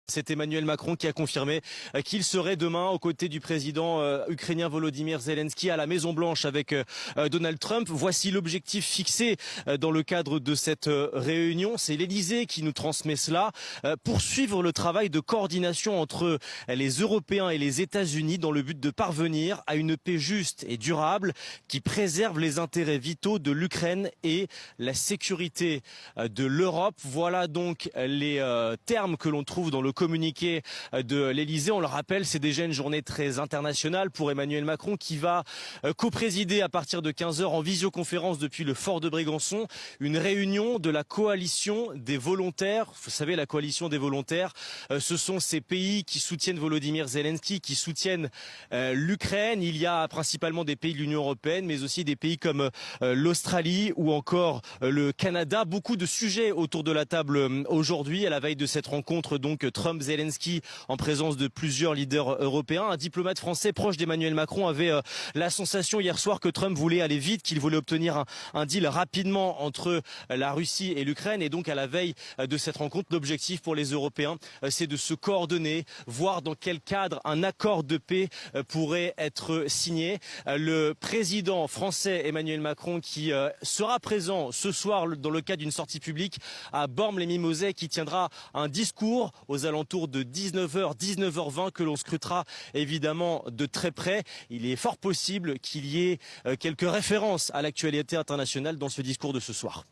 C'est Emmanuel Macron qui a confirmé qu'il serait demain aux côtés du président ukrainien Volodymyr Zelensky à la Maison-Blanche avec Donald Trump. Voici l'objectif fixé dans le cadre de cette réunion. C'est l'Élysée qui nous transmet cela. Poursuivre le travail de coordination entre les Européens et les États-Unis dans le but de parvenir à une paix juste et durable qui préserve les intérêts vitaux de l'Ukraine et la sécurité de l'Europe. Voilà donc les termes que l'on trouve dans le communiqué de l'Élysée. On le rappelle, c'est déjà une journée très internationale pour Emmanuel Macron qui va co-présider à partir de 15 h en visioconférence depuis le fort de Brégançon une réunion de la coalition des volontaires. Vous savez, la coalition des volontaires, ce sont ces pays qui soutiennent Volodymyr Zelensky, qui soutiennent l'Ukraine. Il y a principalement des pays de l'Union européenne, mais aussi des pays comme l'Australie ou encore le Canada. Beaucoup de sujets autour de la table aujourd'hui, à la veille de cette rencontre donc Trump-Zelensky en présence de plusieurs leaders européens. Un diplomate français proche d'Emmanuel Macron avait la sensation hier soir que Trump voulait aller vite, qu'il voulait obtenir un deal rapidement entre la Russie et l'Ukraine. Et donc à la veille de cette rencontre, l'objectif pour les Européens, c'est de se coordonner, voir dans quel cadre un accord de paix pourrait être signé. Le président français Emmanuel Macron qui sera présent ce soir dans le cadre d'une sortie publique à Bormes-les-Mimosais, qui tiendra un discours aux alentours de 19 h, 19 h 20 que l'on scrutera évidemment de très près. Il est fort possible qu'il y ait quelques références à l'actualité internationale dans ce discours de ce soir.